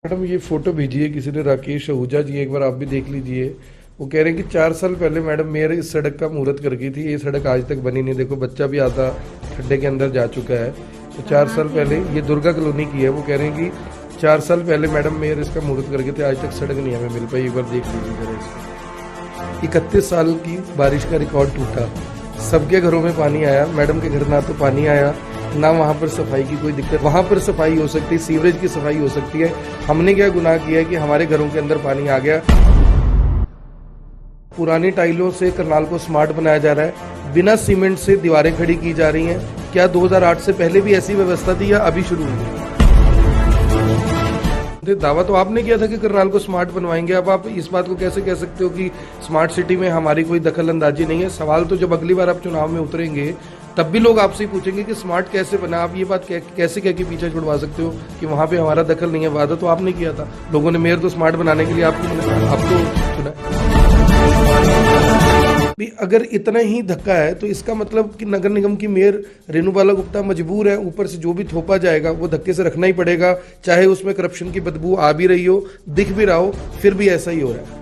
Madam ये photo भेजी है किसी ने, राकेश आहूजा जी, एक बार आप भी देख लीजिए। वो कह रहे हैं कि 4 साल पहले मैडम मेयर इस सड़क का मुहूर्त कर गई थी, ये सड़क आज तक बनी नहीं। देखो बच्चा भी आधा खड्डे के अंदर जा चुका है। तो 4 साल पहले, ये दुर्गा कॉलोनी की है, वो कह रहे हैं कि 4 साल पहले मैडम मेयर इसका मुहूर्त कर गए थे, आज तक सड़क नहीं हमें मिल पाई। एक बार देख लीजिए जरा इसको। 31 साल की बारिश का रिकॉर्ड टूटा, सबके घरों में पानी आया, मैडम के घर ना तो पानी आया ना वहाँ पर सफाई की कोई दिक्कत। वहाँ पर सफाई हो सकती है, सीवरेज की सफाई हो सकती है। हमने क्या गुनाह किया है कि हमारे घरों के अंदर पानी आ गया। पुरानी टाइलों से करनाल को स्मार्ट बनाया जा रहा है, बिना सीमेंट से दीवारें खड़ी की जा रही हैं। क्या 2008 से पहले भी ऐसी व्यवस्था थी या अभी शुरू हुई? दावा तो आपने किया था कि करनाल को स्मार्ट बनवाएंगे, अब आप इस बात को कैसे कह सकते हो कि स्मार्ट सिटी में हमारी कोई दखल अंदाजी नहीं है? सवाल तो जब अगली बार आप चुनाव में उतरेंगे तब भी लोग आपसे पूछेंगे कि स्मार्ट कैसे बना। आप ये बात कैसे कह के पीछे छुड़वा सकते हो कि वहां पे हमारा दखल नहीं है? वादा तो आपने किया था, लोगों ने मेयर तो स्मार्ट बनाने के लिए आपको चुना। अगर इतना ही धक्का है तो इसका मतलब कि नगर निगम की मेयर रेणुबाला गुप्ता मजबूर है, ऊपर से जो भी थोपा जाएगा वो धक्के से रखना ही पड़ेगा, चाहे उसमें करप्शन की बदबू आ भी रही हो, दिख भी रहा हो, फिर भी ऐसा ही हो रहा है।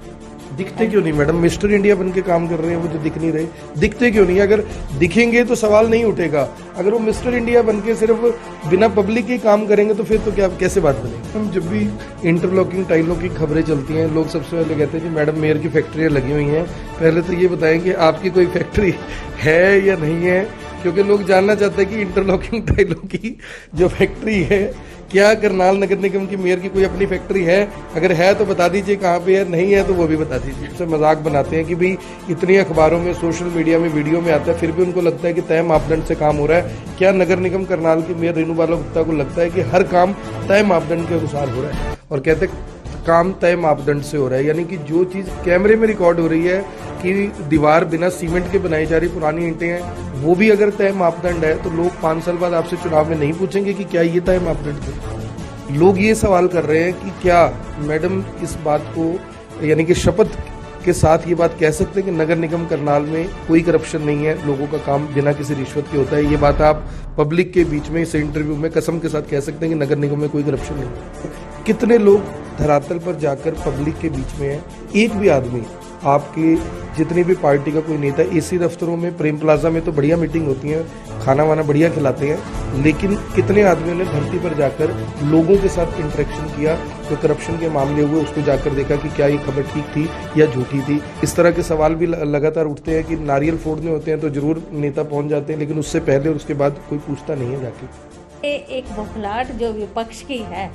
दिखते क्यों नहीं मैडम? मिस्टर इंडिया बन के काम कर रहे हैं वो, जो दिख नहीं रहे, दिखते क्यों नहीं? अगर दिखेंगे तो सवाल नहीं उठेगा। अगर वो मिस्टर इंडिया बन के सिर्फ बिना पब्लिक के काम करेंगे तो फिर तो क्या, कैसे बात बनेगी? हम जब भी इंटरलॉकिंग टाइलों की खबरें चलती हैं, लोग सबसे पहले कहते हैं कि मैडम मेयर की फैक्ट्रियाँ लगी हुई हैं। पहले तो ये बताएं कि आपकी कोई फैक्ट्री है या नहीं है, क्योंकि लोग जानना चाहते हैं कि इंटरलॉकिंग टाइलों की जो फैक्ट्री है, क्या करनाल नगर निगम की मेयर की कोई अपनी फैक्ट्री है? अगर है तो बता दीजिए कहाँ पे है, नहीं है तो वो भी बता दीजिए। उससे मजाक बनाते हैं कि भाई इतनी अखबारों में, सोशल मीडिया में, वीडियो में आता है, फिर भी उनको लगता है कि तय मापदंड से काम हो रहा है। क्या नगर निगम करनाल की मेयर रेणुबाला गुप्ता को लगता है कि हर काम तय मापदंड के अनुसार हो रहा है? और कहते हैं काम तय मापदंड से हो रहा है, यानी कि जो चीज कैमरे में रिकॉर्ड हो रही है कि दीवार बिना सीमेंट के बनाई जा रही, पुरानी ईंटें हैं, वो भी अगर तय मापदंड है तो लोग 5 साल बाद आपसे चुनाव में नहीं पूछेंगे कि क्या ये तय मापदंड थे? लोग ये सवाल कर रहे हैं कि क्या मैडम इस बात को, यानी कि शपथ के साथ ये बात कह सकते हैं कि नगर निगम करनाल में कोई करप्शन नहीं है, लोगों का काम बिना किसी रिश्वत के होता है? ये बात आप पब्लिक के बीच में इस इंटरव्यू में कसम के साथ कह सकते हैं कि नगर निगम में कोई करप्शन नहीं है? कितने लोग धरातल पर जाकर पब्लिक के बीच में है? एक भी आदमी, आपके जितनी भी पार्टी का कोई नेता, एसी दफ्तरों में, प्रेम प्लाजा में तो बढ़िया मीटिंग होती है, खाना वाना बढ़िया खिलाते हैं, लेकिन कितने आदमियों ने धरती पर जाकर लोगों के साथ इंटरेक्शन किया, जो करप्शन के मामले हुए उसको जाकर देखा कि क्या ये खबर ठीक थी या झूठी थी? इस तरह के सवाल भी लगातार उठते हैं कि नारियल फोड़ने होते हैं तो जरूर नेता पहुंच जाते हैं, लेकिन उससे पहले और उसके बाद कोई पूछता नहीं है जाके। एक बौखलाहट जो विपक्ष की है,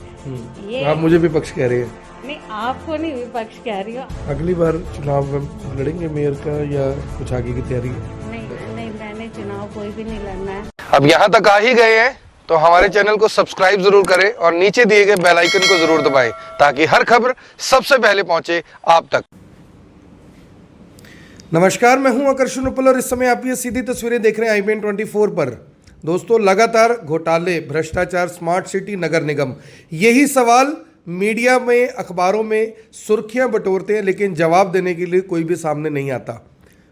ये आप मुझे विपक्ष कह रहे हैं? नहीं, आपको नहीं विपक्ष कह रही हो। अगली बार चुनाव में लड़ेंगे मेयर का या कुछ आगे की तैयारी? नहीं, मैंने चुनाव कोई भी नहीं लड़ना है। अब यहाँ तक आ ही गए हैं तो हमारे चैनल को सब्सक्राइब जरूर करें और नीचे दिए गए बेल आइकन को जरूर दबाएं ताकि हर खबर सबसे पहले पहुंचे आप तक। नमस्कार, मैं हूं आकर्षण उपल और इस समय आप ये सीधी तस्वीरें देख रहे हैं IBN 24 पर। दोस्तों, लगातार घोटाले, भ्रष्टाचार, स्मार्ट सिटी, नगर निगम, यही सवाल मीडिया में, अखबारों में सुर्खियां बटोरते हैं, लेकिन जवाब देने के लिए कोई भी सामने नहीं आता।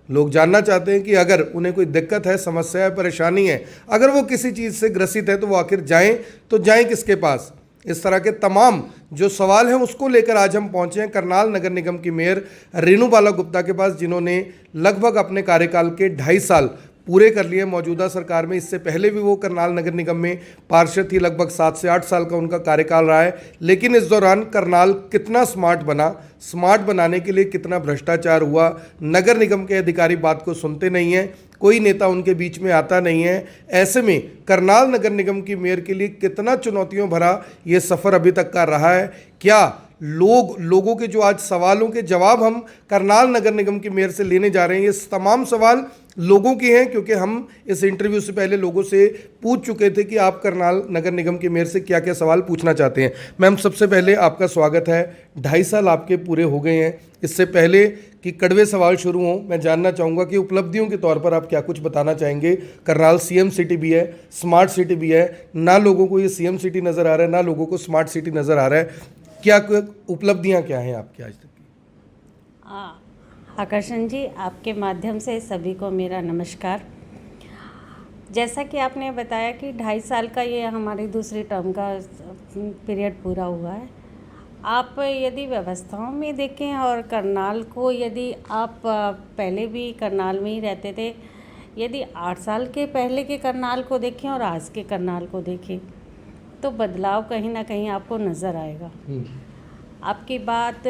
लोग जानना चाहते हैं कि अगर उन्हें कोई दिक्कत है, समस्या है, परेशानी है, अगर वो किसी चीज़ से ग्रसित है तो वो आखिर जाएं तो जाएं किसके पास? इस तरह के तमाम जो सवाल हैं उसको लेकर आज हम पहुंचे हैं करनाल नगर निगम की मेयर रेणुबाला गुप्ता के पास, जिन्होंने लगभग अपने कार्यकाल के 2.5 साल पूरे कर लिए मौजूदा सरकार में। इससे पहले भी वो करनाल नगर निगम में पार्षद थी, लगभग 7 से 8 साल का उनका कार्यकाल रहा है। लेकिन इस दौरान करनाल कितना स्मार्ट बना, स्मार्ट बनाने के लिए कितना भ्रष्टाचार हुआ, नगर निगम के अधिकारी बात को सुनते नहीं हैं, कोई नेता उनके बीच में आता नहीं है। ऐसे में करनाल नगर निगम की मेयर के लिए कितना चुनौतियों भरा ये सफ़र अभी तक का रहा है। क्या लोगों के जो आज सवालों के जवाब हम करनाल नगर निगम की मेयर से लेने जा रहे हैं, ये तमाम सवाल लोगों के हैं, क्योंकि हम इस इंटरव्यू से पहले लोगों से पूछ चुके थे कि आप करनाल नगर निगम की मेयर से क्या क्या सवाल पूछना चाहते हैं। मैम, सबसे पहले आपका स्वागत है। 2.5 साल आपके पूरे हो गए हैं। इससे पहले कि कड़वे सवाल शुरू हों, मैं जानना चाहूँगा कि उपलब्धियों के तौर पर आप क्या कुछ बताना चाहेंगे? करनाल CM सिटी भी है, स्मार्ट सिटी भी है, ना लोगों को ये CM सिटी नज़र आ रहा है, ना लोगों को स्मार्ट सिटी नज़र आ रहा है। क्या उपलब्धियां क्या हैं आपकी आज तक की? आकर्षण जी, आपके माध्यम से सभी को मेरा नमस्कार। जैसा कि आपने बताया कि 2.5 साल का ये हमारी दूसरी टर्म का पीरियड पूरा हुआ है आप यदि व्यवस्थाओं में देखें और करनाल को, यदि आप पहले भी करनाल में ही रहते थे, यदि 8 साल के पहले के करनाल को देखें और आज के करनाल को देखें तो बदलाव कहीं ना कहीं आपको नज़र आएगा। आपकी बात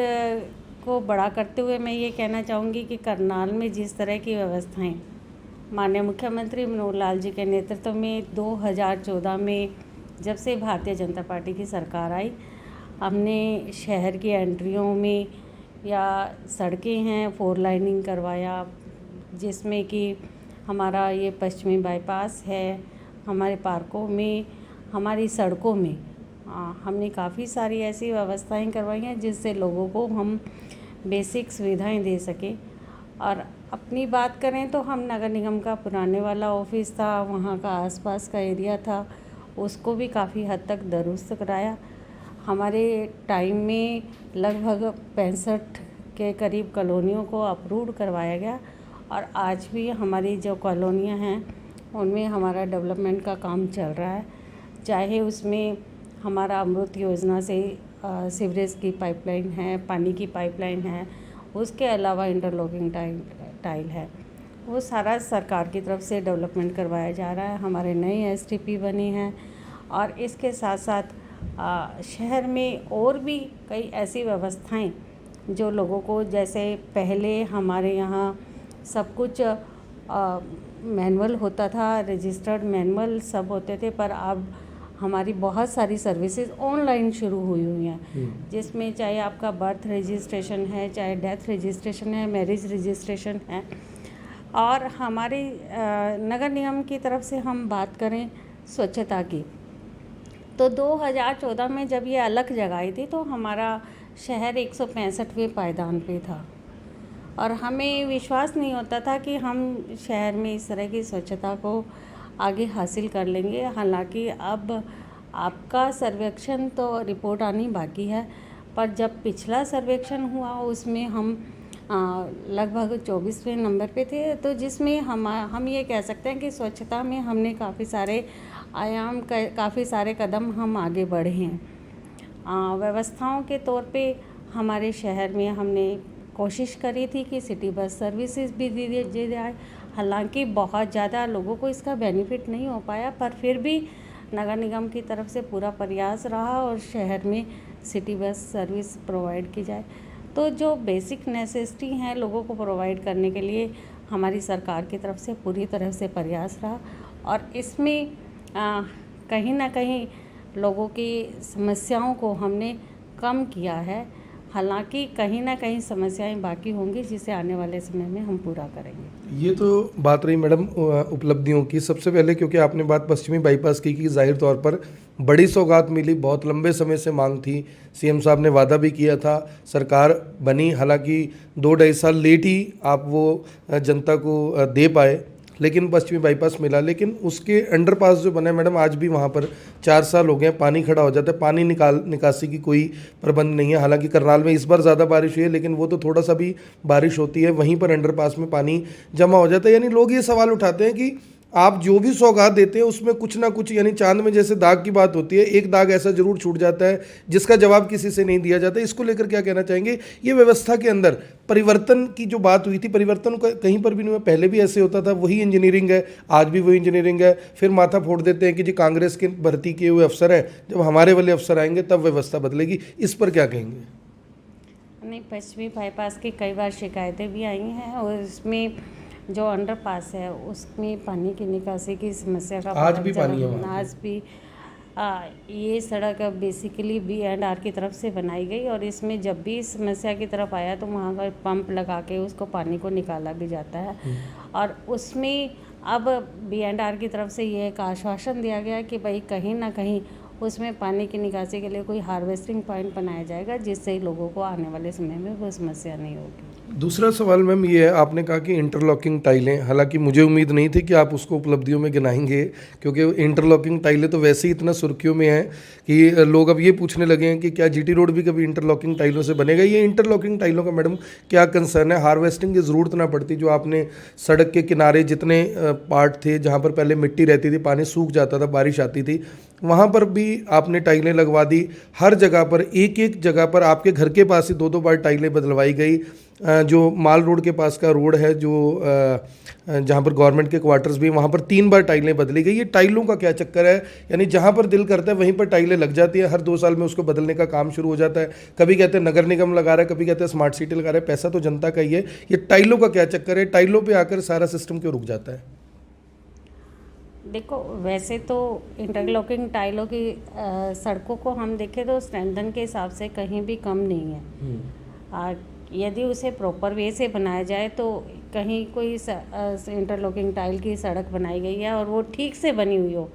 को बड़ा करते हुए मैं ये कहना चाहूँगी कि करनाल में जिस तरह की व्यवस्थाएं माननीय मुख्यमंत्री मनोहर लाल जी के नेतृत्व में 2014 में जब से भारतीय जनता पार्टी की सरकार आई, हमने शहर की एंट्रियों में या सड़कें हैं 4 लाइनिंग करवाया, जिसमें कि हमारा ये पश्चिमी बाईपास है, हमारे पार्कों में, हमारी सड़कों में हमने काफ़ी सारी ऐसी व्यवस्थाएं करवाई हैं जिससे लोगों को हम बेसिक सुविधाएं दे सकें। और अपनी बात करें तो हम नगर निगम का पुराने वाला ऑफिस था, वहाँ का आसपास का एरिया था, उसको भी काफ़ी हद तक दुरुस्त कराया। हमारे टाइम में लगभग 65 के करीब कॉलोनियों को अप्रूव करवाया गया और आज भी हमारी जो कॉलोनियाँ हैं उनमें हमारा डेवलपमेंट का काम चल रहा है, चाहे उसमें हमारा अमृत योजना से सीवरेज की पाइपलाइन है, पानी की पाइपलाइन है, उसके अलावा इंटरलॉकिंग टाइल है, वो सारा सरकार की तरफ से डेवलपमेंट करवाया जा रहा है। हमारे नए एसटीपी बने हैं और इसके साथ साथ शहर में और भी कई ऐसी व्यवस्थाएं जो लोगों को, जैसे पहले हमारे यहाँ सब कुछ मैनुअल होता था, रजिस्टर्ड मैनुअल सब होते थे, पर अब हमारी बहुत सारी सर्विसेज ऑनलाइन शुरू हुई हैं, जिसमें चाहे आपका बर्थ रजिस्ट्रेशन है, चाहे डेथ रजिस्ट्रेशन है, मैरिज रजिस्ट्रेशन है। और हमारी नगर निगम की तरफ से हम बात करें स्वच्छता की, तो 2014 में जब ये अलख जगाई थी तो हमारा शहर 165वें पायदान पे था और हमें विश्वास नहीं होता था कि हम शहर में इस तरह की स्वच्छता को आगे हासिल कर लेंगे। हालांकि अब आपका सर्वेक्षण तो रिपोर्ट आनी बाकी है, पर जब पिछला सर्वेक्षण हुआ उसमें हम लगभग 24वें नंबर पे थे, तो जिसमें हम ये कह सकते हैं कि स्वच्छता में हमने काफ़ी सारे आयाम, काफ़ी सारे कदम हम आगे बढ़े हैं। व्यवस्थाओं के तौर पे हमारे शहर में हमने कोशिश करी थी कि सिटी बस सर्विसेज भी दी जाए। हालांकि बहुत ज़्यादा लोगों को इसका बेनिफिट नहीं हो पाया, पर फिर भी नगर निगम की तरफ से पूरा प्रयास रहा और शहर में सिटी बस सर्विस प्रोवाइड की जाए। तो जो बेसिक नेसेसिटी हैं लोगों को प्रोवाइड करने के लिए हमारी सरकार की तरफ से पूरी तरह से प्रयास रहा और इसमें कहीं ना कहीं लोगों की समस्याओं को हमने कम किया है। हालांकि कहीं ना कहीं समस्याएं बाकी होंगी जिसे आने वाले समय में हम पूरा करेंगे। ये तो बात रही मैडम उपलब्धियों की। सबसे पहले क्योंकि आपने बात पश्चिमी बाईपास की जाहिर तौर पर बड़ी सौगात मिली, बहुत लंबे समय से मांग थी, सीएम साहब ने वादा भी किया था, सरकार बनी, हालांकि 2-2.5 साल लेट ही आप वो जनता को दे पाए, लेकिन पश्चिमी बाईपास मिला। लेकिन उसके अंडरपास जो बना है मैडम, आज भी वहाँ पर 4 साल हो गए, पानी खड़ा हो जाता है, पानी निकासी की कोई प्रबंध नहीं है। हालांकि करनाल में इस बार ज़्यादा बारिश हुई है, लेकिन वो तो थोड़ा सा भी बारिश होती है वहीं पर अंडरपास में पानी जमा हो जाता है। यानी लोग ये सवाल उठाते हैं कि आप जो भी सौगात देते हैं उसमें कुछ ना कुछ, यानी चांद में जैसे दाग की बात होती है, एक दाग ऐसा जरूर छूट जाता है जिसका जवाब किसी से नहीं दिया जाता। इसको लेकर क्या कहना चाहेंगे? ये व्यवस्था के अंदर परिवर्तन की जो बात हुई थी, परिवर्तन कहीं पर भी नहीं हुआ। पहले भी ऐसे होता था, वही इंजीनियरिंग है, आज भी वही इंजीनियरिंग है। फिर माथा फोड़ देते हैं कि जी कांग्रेस के भर्ती किए हुए अफसर हैं, जब हमारे वाले अफसर आएंगे तब व्यवस्था बदलेगी। इस पर क्या कहेंगे? नहीं, पश्चिमी बाईपास की कई बार शिकायतें भी आई हैं और इसमें जो अंडरपास है उसमें पानी की निकासी की समस्या का आज भी पानी है। आज भी ये सड़क बेसिकली B&R की तरफ से बनाई गई और इसमें जब भी इस समस्या की तरफ आया तो वहाँ का पंप लगा के उसको पानी को निकाला भी जाता है। और उसमें अब B&R की तरफ से ये एक आश्वासन दिया गया कि भाई कहीं ना कहीं उसमें पानी की निकासी के लिए कोई हार्वेस्टिंग पॉइंट बनाया जाएगा, जिससे लोगों को आने वाले समय में वो समस्या नहीं होगी। दूसरा सवाल मैम ये है, आपने कहा कि इंटरलॉकिंग टाइलें, हालांकि मुझे उम्मीद नहीं थी कि आप उसको उपलब्धियों में गिनाएंगे, क्योंकि इंटरलॉकिंग टाइलें तो वैसे ही इतना सुर्खियों में हैं कि लोग अब ये पूछने लगे हैं कि क्या जीटी रोड भी कभी इंटरलॉकिंग टाइलों से बनेगा। ये इंटरलॉकिंग टाइलों का मैडम क्या कंसर्न है? हार्वेस्टिंग की ज़रूरत ना पड़ती, जो आपने सड़क के किनारे जितने पार्ट थे जहाँ पर पहले मिट्टी रहती थी, पानी सूख जाता था, बारिश आती थी, तो वहाँ पर भी आपने टाइलें लगवा दी। हर जगह पर एक एक जगह पर आपके घर के पास ही 2-2 बार टाइलें बदलवाई गई। जो माल रोड के पास का रोड है, जो जहाँ पर गवर्नमेंट के क्वार्टर्स भी, वहाँ पर 3 बार टाइलें बदली गई। ये टाइलों का क्या चक्कर है? यानी जहाँ पर दिल करता है वहीं पर टाइलें लग जाती है, हर 2 साल में उसको बदलने का काम शुरू हो जाता है। कभी कहते हैं नगर निगम लगा रहा है, कभी कहते हैं स्मार्ट सिटी लगा रहा है, पैसा तो जनता का ही है। ये टाइलों का क्या चक्कर है? टाइलों पर आकर सारा सिस्टम क्यों रुक जाता है? देखो, वैसे तो इंटरलॉकिंग टाइलों की सड़कों को हम देखें तो स्ट्रेंथन के हिसाब से कहीं भी कम नहीं है। यदि उसे प्रॉपर वे से बनाया जाए तो कहीं कोई इंटरलॉकिंग टाइल की सड़क बनाई गई है और वो ठीक से बनी हुई हो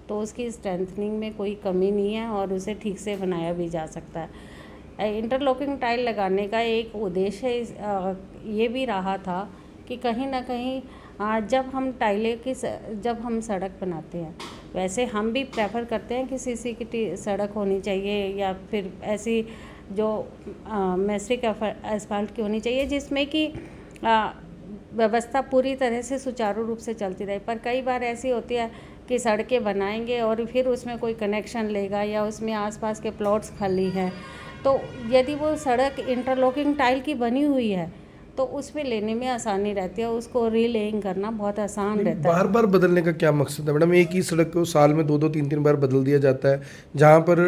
तो उसकी स्ट्रेंथनिंग में कोई कमी नहीं है और उसे ठीक से बनाया भी जा सकता है। इंटरलॉकिंग टाइल लगाने का एक उद्देश्य ये भी रहा था कि कहीं ना कहीं जब हम सड़क बनाते हैं, वैसे हम भी प्रेफर करते हैं कि सीसी की सड़क होनी चाहिए या फिर ऐसी जो मैस्टिक एस्फाल्ट की होनी चाहिए जिसमें कि व्यवस्था पूरी तरह से सुचारू रूप से चलती रहे। पर कई बार ऐसी होती है कि सड़कें बनाएंगे और फिर उसमें कोई कनेक्शन लेगा या उसमें आसपास के प्लॉट्स खाली हैं, तो यदि वो सड़क इंटरलॉकिंग टाइल की बनी हुई है तो उसमें लेने में आसानी रहती है, उसको रीलेइंग करना बहुत आसान रहता है। बार बार बदलने का क्या मकसद है मैडम? एक ही सड़क को साल में 2-2 3-3 बार बदल दिया जाता है। जहाँ पर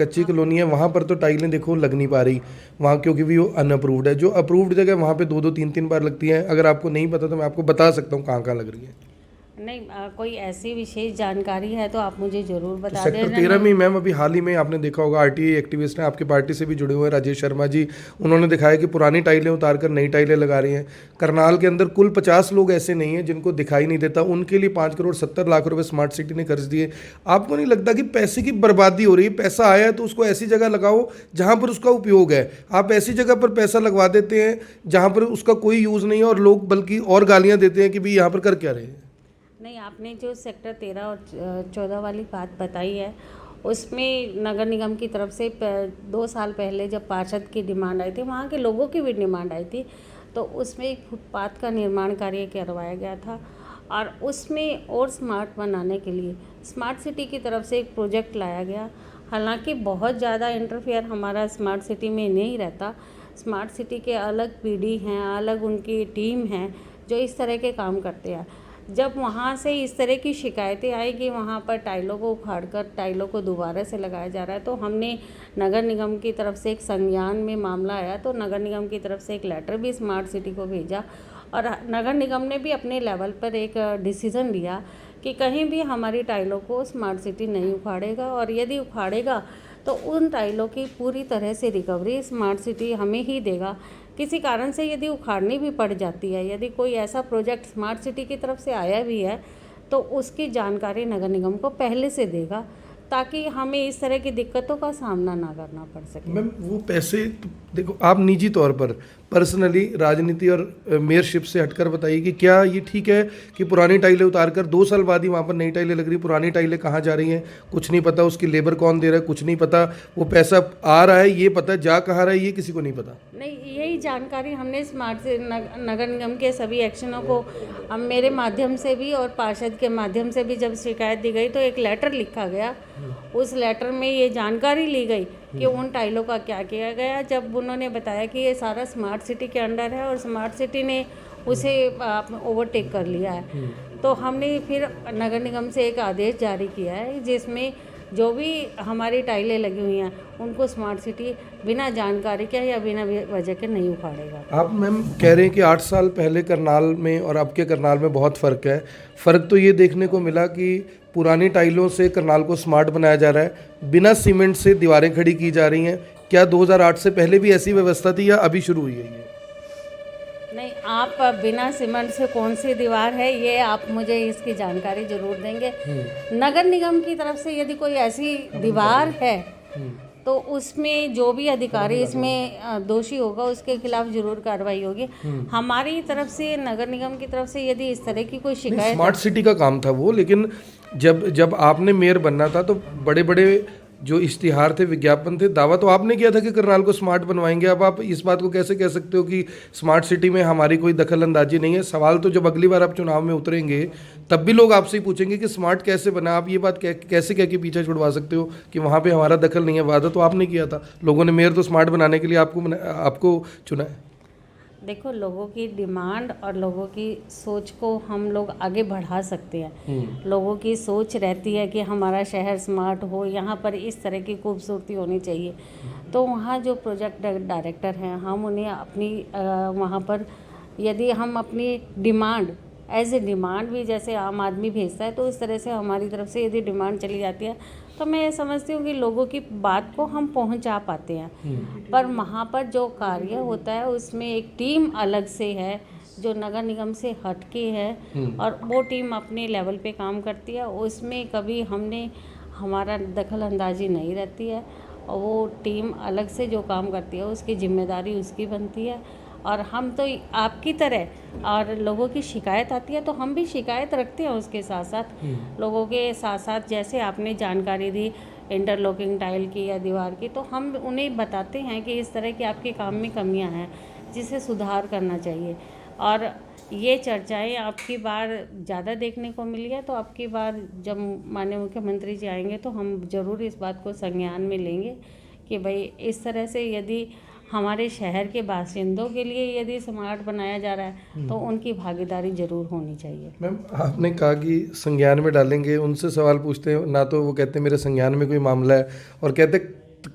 कच्ची कॉलोनी है वहाँ पर तो टाइलें देखो लग नहीं पा रही वहाँ, क्योंकि भी वो अनअप्रूव्ड है। जो अप्रूव्ड जगह वहाँ पे 2-2 3-3 बार लगती है। अगर आपको नहीं पता तो मैं आपको बता सकता हूँ कहाँ कहाँ लग रही है। नहीं, कोई ऐसी विशेष जानकारी है तो आप मुझे ज़रूर बता दें। सेक्टर 13 में मैम अभी हाल ही में आपने देखा होगा, आरटीआई एक्टिविस्ट हैं आपकी पार्टी से भी जुड़े हुए हैं, राजेश शर्मा जी, उन्होंने दिखाया कि पुरानी टाइलें उतार कर नई टाइलें लगा रही हैं। करनाल के अंदर कुल 50 लोग ऐसे नहीं हैं जिनको दिखाई नहीं देता, उनके लिए 5,70,00,000 रुपए स्मार्ट सिटी ने कर्ज दिए। आपको नहीं लगता कि पैसे की बर्बादी हो रही है? पैसा आया है तो उसको ऐसी जगह लगाओ जहाँ पर उसका उपयोग है। आप ऐसी जगह पर पैसा लगवा देते हैं जहाँ पर उसका कोई यूज़ नहीं है और लोग बल्कि और गालियाँ देते हैं कि भाई यहाँ पर कर क्या रहे हैं। नहीं, आपने जो सेक्टर 13 और 14 वाली बात बताई है उसमें नगर निगम की तरफ से 2 साल पहले जब पार्षद की डिमांड आई थी, वहाँ के लोगों की भी डिमांड आई थी, तो उसमें एक फुटपाथ का निर्माण कार्य करवाया गया था और उसमें और स्मार्ट बनाने के लिए स्मार्ट सिटी की तरफ से एक प्रोजेक्ट लाया गया। हालांकि बहुत ज़्यादा इंटरफेयर हमारा स्मार्ट सिटी में नहीं रहता। स्मार्ट सिटी के अलग पीडी हैं, अलग उनकी टीम है जो इस तरह के काम करते हैं। जब वहाँ से इस तरह की शिकायतें आई कि वहाँ पर टाइलों को उखाड़कर टाइलों को दोबारा से लगाया जा रहा है, तो हमने नगर निगम की तरफ से एक संज्ञान में मामला आया तो नगर निगम की तरफ से एक लेटर भी स्मार्ट सिटी को भेजा और नगर निगम ने भी अपने लेवल पर एक डिसीज़न लिया कि कहीं भी हमारी टाइलों को स्मार्ट सिटी नहीं उखाड़ेगा और यदि उखाड़ेगा तो उन टाइलों की पूरी तरह से रिकवरी स्मार्ट सिटी हमें ही देगा। किसी कारण से यदि उखाड़नी भी पड़ जाती है, यदि कोई ऐसा प्रोजेक्ट स्मार्ट सिटी की तरफ से आया भी है तो उसकी जानकारी नगर निगम को पहले से देगा ताकि हमें इस तरह की दिक्कतों का सामना ना करना पड़ सके। मैम वो पैसे तो देखो, आप निजी तौर पर पर्सनली राजनीति और मेयरशिप से हटकर बताइए कि क्या ये ठीक है कि पुरानी टाइलें उतार कर 2 साल बाद ही वहाँ पर नई टाइलें लग रही, पुरानी टाइलें कहाँ जा रही हैं कुछ नहीं पता, उसकी लेबर कौन दे रहा है कुछ नहीं पता, वो पैसा आ रहा है ये पता, जा कहाँ रहा है ये किसी को नहीं पता। नहीं, यही जानकारी हमने स्मार्ट से नगर निगम के सभी एक्शनों को हम मेरे माध्यम से भी और पार्षद के माध्यम से भी जब शिकायत दी गई तो एक लेटर लिखा गया। उस लेटर में ये जानकारी ली गई कि उन टाइलों का क्या किया गया। जब उन्होंने बताया कि ये सारा स्मार्ट सिटी के अंडर है और स्मार्ट सिटी ने उसे ओवरटेक कर लिया है, तो हमने फिर नगर निगम से एक आदेश जारी किया है जिसमें जो भी हमारी टाइलें लगी हुई हैं उनको स्मार्ट सिटी बिना जानकारी के या बिना वजह के नहीं उखाड़ेगा। आप मैम कह रहे हैं कि 8 साल पहले करनाल में और अब के करनाल में बहुत फ़र्क है। फ़र्क तो ये देखने को मिला कि पुरानी टाइलों से करनाल को स्मार्ट बनाया जा रहा है, बिना सीमेंट से दीवारें खड़ी की जा रही हैं। क्या 2008 से पहले भी ऐसी व्यवस्था थी या अभी शुरू हुई है ये? नहीं, आप बिना सीमेंट से कौन सी दीवार है ये आप मुझे इसकी जानकारी जरूर देंगे। नगर निगम की तरफ से यदि कोई ऐसी दीवार है तो उसमें जो भी अधिकारी इसमें दोषी होगा उसके खिलाफ जरूर कार्रवाई होगी। हमारी तरफ से नगर निगम की तरफ से यदि इस तरह की कोई शिकायत, स्मार्ट सिटी का काम था वो, लेकिन जब आपने मेयर बनना था तो बड़े बड़े जो इश्तिहार थे, विज्ञापन थे, दावा तो आपने किया था कि करनाल को स्मार्ट बनवाएंगे। अब आप इस बात को कैसे कह सकते हो कि स्मार्ट सिटी में हमारी कोई दखल अंदाजी नहीं है? सवाल तो जब अगली बार आप चुनाव में उतरेंगे तब भी लोग आपसे ही पूछेंगे कि स्मार्ट कैसे बना। आप ये बात कैसे कह के पीछे छुड़वा सकते हो कि वहाँ पे हमारा दखल नहीं है? वादा तो आपने किया था, लोगों ने मेयर तो स्मार्ट बनाने के लिए आपको चुना है। देखो, लोगों की डिमांड और लोगों की सोच को हम लोग आगे बढ़ा सकते हैं। लोगों की सोच रहती है कि हमारा शहर स्मार्ट हो, यहाँ पर इस तरह की खूबसूरती होनी चाहिए। तो वहाँ जो प्रोजेक्ट डायरेक्टर हैं, हम उन्हें अपनी वहाँ पर यदि हम अपनी डिमांड एज ए डिमांड भी जैसे आम आदमी भेजता है, तो इस तरह से हमारी तरफ से यदि डिमांड चली जाती है तो मैं ये समझती हूँ कि लोगों की बात को हम पहुँचा पाते हैं। पर वहाँ पर जो कार्य होता है उसमें एक टीम अलग से है जो नगर निगम से हटके है, और वो टीम अपने लेवल पे काम करती है। उसमें कभी हमारा दखल अंदाजी नहीं रहती है, और वो टीम अलग से जो काम करती है उसकी जिम्मेदारी उसकी बनती है। और हम तो आपकी तरह, और लोगों की शिकायत आती है तो हम भी शिकायत रखते हैं उसके साथ साथ। लोगों के साथ साथ जैसे आपने जानकारी दी इंटरलॉकिंग टाइल की या दीवार की, तो हम उन्हें बताते हैं कि इस तरह की आपके काम में कमियां हैं जिसे सुधार करना चाहिए। और ये चर्चाएं आपकी बार ज़्यादा देखने को मिली है, तो आपकी बार जब माननीय मुख्यमंत्री जी आएंगे तो हम ज़रूर इस बात को संज्ञान में लेंगे कि भाई इस तरह से यदि हमारे शहर के बासिंदों के लिए यदि स्मार्ट बनाया जा रहा है तो उनकी भागीदारी जरूर होनी चाहिए। मैम, आपने कहा कि संज्ञान में डालेंगे, उनसे सवाल पूछते हैं ना तो वो कहते हैं मेरे संज्ञान में कोई मामला है, और कहते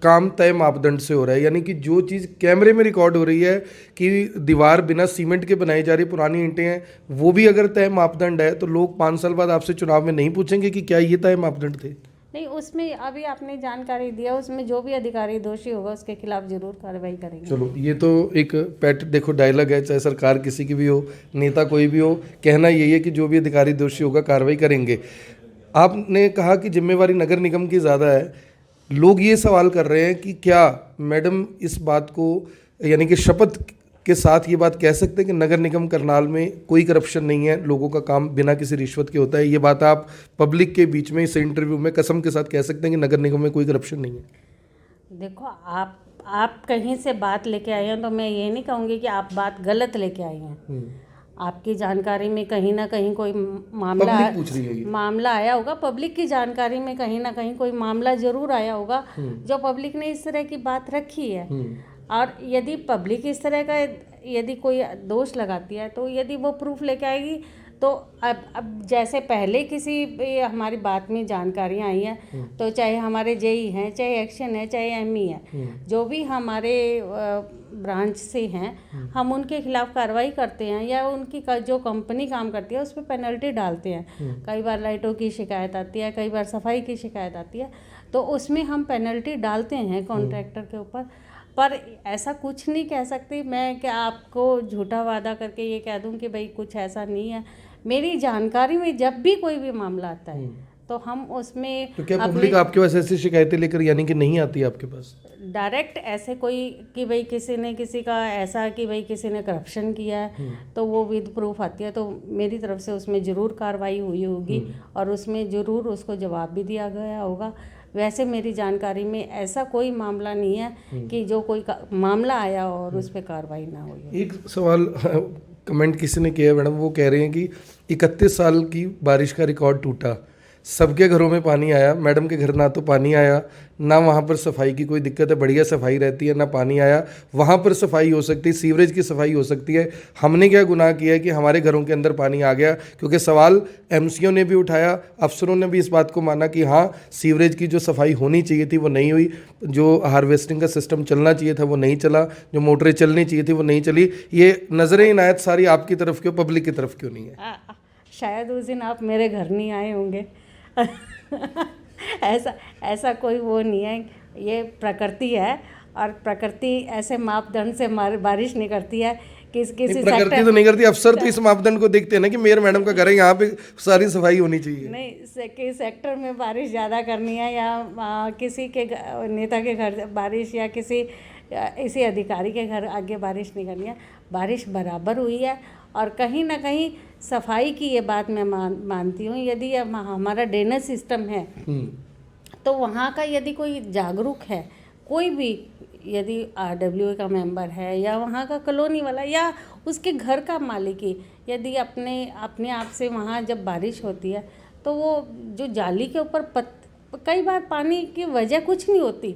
काम तय मापदंड से हो रहा है। यानी कि जो चीज़ कैमरे में रिकॉर्ड हो रही है कि दीवार बिना सीमेंट के बनाई जा रही, पुरानी ईंटें हैं, वो भी अगर तय मापदंड है तो लोग 5 साल बाद आपसे चुनाव में नहीं पूछेंगे कि क्या ये तय मापदंड थे? नहीं, उसमें अभी आपने जानकारी दिया, उसमें जो भी अधिकारी दोषी होगा उसके खिलाफ जरूर कार्रवाई करेंगे। चलो, ये तो एक पेट देखो डायलॉग है, चाहे सरकार किसी की भी हो, नेता कोई भी हो, कहना यही है कि जो भी अधिकारी दोषी होगा कार्रवाई करेंगे। आपने कहा कि जिम्मेवारी नगर निगम की ज़्यादा है। लोग ये सवाल कर रहे हैं कि क्या मैडम इस बात को, यानी कि शपथ के साथ ये बात कह सकते हैं कि नगर निगम करनाल में कोई करप्शन नहीं है, लोगों का काम बिना किसी रिश्वत के होता है? ये बात आप पब्लिक के बीच में इस इंटरव्यू में कसम के साथ कह सकते हैं कि नगर निगम में कोई करप्शन नहीं है? देखो, आप कहीं से बात लेके आए हैं तो मैं ये नहीं कहूँगी कि आप बात गलत लेके आए हैं। आपकी जानकारी में कहीं ना कहीं कोई मामला आया होगा, पब्लिक की जानकारी में कहीं ना कहीं कोई मामला जरूर आया होगा जो पब्लिक ने इस तरह की बात रखी है। और यदि पब्लिक इस तरह का यदि कोई दोष लगाती है तो यदि वो प्रूफ लेके आएगी तो अब जैसे पहले किसी हमारी बात में जानकारियाँ आई हैं, तो चाहे हमारे जेई हैं, चाहे एक्शन है, चाहे एमई है, जो भी हमारे ब्रांच से हैं, हम उनके खिलाफ कार्रवाई करते हैं, या उनकी जो कंपनी काम करती है उस पर पेनल्टी डालते हैं। कई बार लाइटों की शिकायत आती है, कई बार सफाई की शिकायत आती है, तो उसमें हम पेनल्टी डालते हैं कॉन्ट्रैक्टर के ऊपर। पर ऐसा कुछ नहीं कह सकती मैं कि आपको झूठा वादा करके ये कह दूं कि भाई कुछ ऐसा नहीं है। मेरी जानकारी में जब भी कोई भी मामला आता है तो हम उसमें, तो क्या पब्लिक आपके पास ऐसी शिकायतें लेकर यानी कि नहीं आती आपके पास डायरेक्ट ऐसे कोई कि भाई किसी ने किसी का ऐसा कि भाई किसी ने करप्शन किया है तो वो विद प्रूफ आती है, तो मेरी तरफ से उसमें ज़रूर कार्रवाई हुई होगी और उसमें ज़रूर उसको जवाब भी दिया गया होगा। वैसे मेरी जानकारी में ऐसा कोई मामला नहीं है कि जो कोई मामला आया और उस पर कार्रवाई ना हुई। एक सवाल कमेंट किसी ने किया मैडम, वो कह रहे हैं कि 31 साल की बारिश का रिकॉर्ड टूटा, सबके घरों में पानी आया, मैडम के घर ना तो पानी आया, ना वहाँ पर सफाई की कोई दिक्कत है, बढ़िया सफाई रहती है, ना पानी आया। वहाँ पर सफाई हो सकती है, सीवरेज की सफाई हो सकती है, हमने क्या गुनाह किया है कि हमारे घरों के अंदर पानी आ गया? क्योंकि सवाल एमसीओ ने भी उठाया, अफसरों ने भी इस बात को माना कि हाँ सीवरेज की जो सफाई होनी चाहिए थी वो नहीं हुई, जो हार्वेस्टिंग का सिस्टम चलना चाहिए था वो नहीं चला, जो मोटरें चलनी चाहिए थी वो नहीं चली। ये नज़रें इनायत सारी आपकी तरफ क्यों, पब्लिक की तरफ क्यों नहीं है? शायद उस दिन आप मेरे घर नहीं आए होंगे। ऐसा कोई वो नहीं है, ये प्रकृति है और प्रकृति ऐसे मापदंड से बारिश नहीं करती है। किसी प्रकृति तो नहीं करती, अफसर तो इस मापदंड को देखते हैं ना कि मेयर मैडम का घर है, यहाँ पे सारी सफाई होनी चाहिए। नहीं, कि सेक्टर में बारिश ज़्यादा करनी है या किसी के नेता के घर बारिश या किसी इसी अधिकारी के घर आगे बारिश नहीं करनी है। बारिश बराबर हुई है और कहीं ना कहीं सफाई की ये बात मैं मानती हूँ। यदि हमारा ड्रेनेज सिस्टम है तो वहाँ का यदि कोई जागरूक है, कोई भी यदि RWA का मेंबर है या वहाँ का कॉलोनी वाला या उसके घर का मालिक ही यदि अपने आप से वहाँ जब बारिश होती है तो वो जो जाली के ऊपर कई बार पानी की वजह कुछ नहीं होती,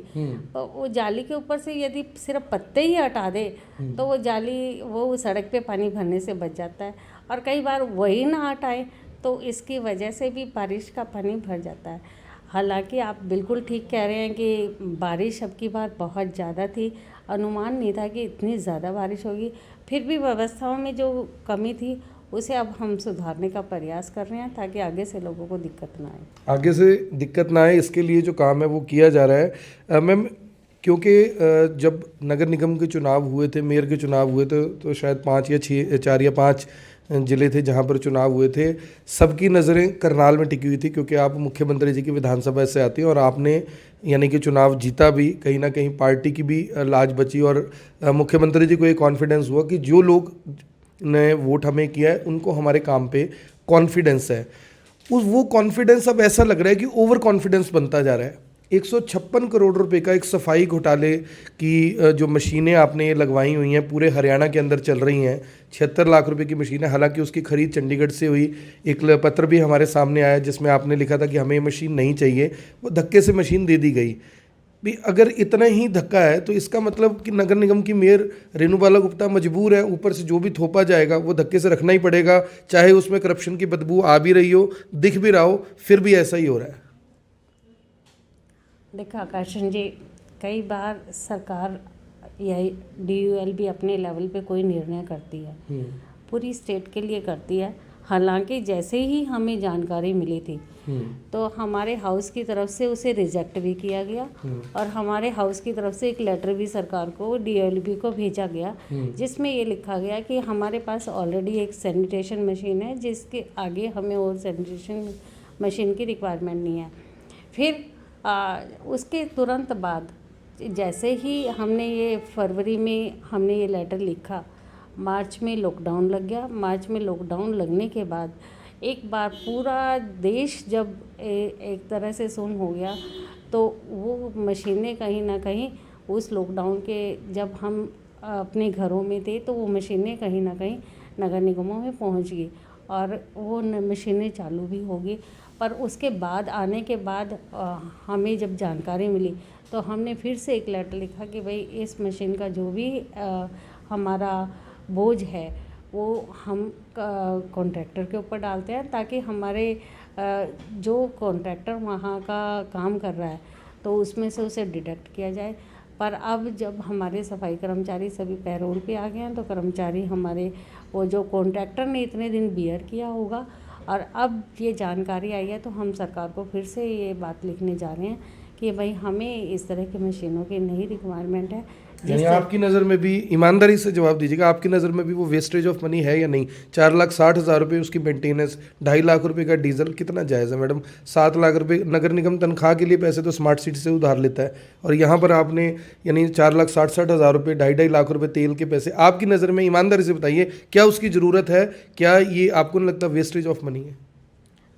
तो वो जाली के ऊपर से यदि सिर्फ पत्ते ही हटा दे तो वो जाली वो सड़क पे पानी भरने से बच जाता है। और कई बार वही ना हटाए तो इसकी वजह से भी बारिश का पानी भर जाता है। हालांकि आप बिल्कुल ठीक कह रहे हैं कि बारिश अब की बार बहुत ज़्यादा थी, अनुमान नहीं था कि इतनी ज़्यादा बारिश होगी। फिर भी व्यवस्थाओं में जो कमी थी उसे अब हम सुधारने का प्रयास कर रहे हैं ताकि आगे से लोगों को दिक्कत ना आए। आगे से दिक्कत ना आए इसके लिए जो काम है वो किया जा रहा है। मैम, क्योंकि जब नगर निगम के चुनाव हुए थे, मेयर के चुनाव हुए थे, तो शायद 4 या 5 ज़िले थे जहां पर चुनाव हुए थे। सबकी नज़रें करनाल में टिकी हुई थी क्योंकि आप मुख्यमंत्री जी की विधानसभा से आती हैं और आपने यानी कि चुनाव जीता भी। कहीं ना कहीं पार्टी की भी लाज बची और मुख्यमंत्री जी को ये कॉन्फिडेंस हुआ कि जो लोग ने वोट हमें किया है उनको हमारे काम पे कॉन्फिडेंस है। वो कॉन्फिडेंस अब ऐसा लग रहा है कि ओवर कॉन्फिडेंस बनता जा रहा है। 156 करोड़ रुपए का एक सफाई घोटाले की जो मशीनें आपने लगवाई हुई हैं पूरे हरियाणा के अंदर चल रही हैं, 76 लाख रुपए की मशीनें। हालांकि उसकी खरीद चंडीगढ़ से हुई। एक पत्र भी हमारे सामने आया जिसमें आपने लिखा था कि हमें ये मशीन नहीं चाहिए, वो धक्के से मशीन दे दी गई। भी अगर इतना ही धक्का है तो इसका मतलब कि नगर निगम की मेयर रेणुबाला गुप्ता मजबूर है, ऊपर से जो भी थोपा जाएगा वो धक्के से रखना ही पड़ेगा, चाहे उसमें करप्शन की बदबू आ भी रही हो, दिख भी रहा हो, फिर भी ऐसा ही हो रहा है। देखा आकर्षण जी, कई बार सरकार या DUL भी अपने लेवल पे कोई निर्णय करती है, पूरी स्टेट के लिए करती है। हालांकि जैसे ही हमें जानकारी मिली थी तो हमारे हाउस की तरफ से उसे रिजेक्ट भी किया गया और हमारे हाउस की तरफ से एक लेटर भी सरकार को DLB को भेजा गया जिसमें ये लिखा गया कि हमारे पास ऑलरेडी एक सैनिटेशन मशीन है जिसके आगे हमें और सैनिटेशन मशीन की रिक्वायरमेंट नहीं है। फिर उसके तुरंत बाद जैसे ही हमने ये फरवरी में हमने ये लेटर लिखा, मार्च में लॉकडाउन लग गया। मार्च में लॉकडाउन लगने के बाद एक बार पूरा देश जब एक तरह से सुन्न हो गया तो वो मशीनें कहीं ना कहीं उस लॉकडाउन के जब हम अपने घरों में थे तो वो मशीनें कहीं ना कहीं नगर निगमों में पहुंच गई और वो मशीनें चालू भी होगी। पर उसके बाद आने के बाद हमें जब जानकारी मिली तो हमने फिर से एक लेटर लिखा कि भाई इस मशीन का जो भी हमारा बोझ है वो हम कॉन्ट्रैक्टर के ऊपर डालते हैं ताकि हमारे जो कॉन्ट्रैक्टर वहाँ का काम कर रहा है तो उसमें से उसे डिडक्ट किया जाए। पर अब जब हमारे सफाई कर्मचारी सभी पैरोल पे आ गए हैं तो कर्मचारी हमारे वो जो कॉन्ट्रैक्टर ने इतने दिन बियर किया होगा और अब ये जानकारी आई है तो हम सरकार को फिर से ये बात लिखने जा रहे हैं कि भाई हमें इस तरह की मशीनों की नहीं रिक्वायरमेंट है। यानी आपकी नज़र में भी, ईमानदारी से जवाब दीजिएगा, आपकी नज़र में भी वो वेस्टेज ऑफ मनी है या नहीं? 4,60,000 रुपये उसकी मेंटेनेंस, 2.5 लाख रुपए का डीजल, कितना जायज़ है मैडम? 7 लाख रुपए नगर निगम तनख्वाह के लिए पैसे तो स्मार्ट सिटी से उधार लेता है और यहाँ पर आपने यानी 4,60,000 रुपये, 2.5 लाख रुपए तेल के पैसे। आपकी नज़र में ईमानदारी से बताइए क्या उसकी ज़रूरत है? क्या ये आपको नहीं लगता वेस्टेज ऑफ मनी है?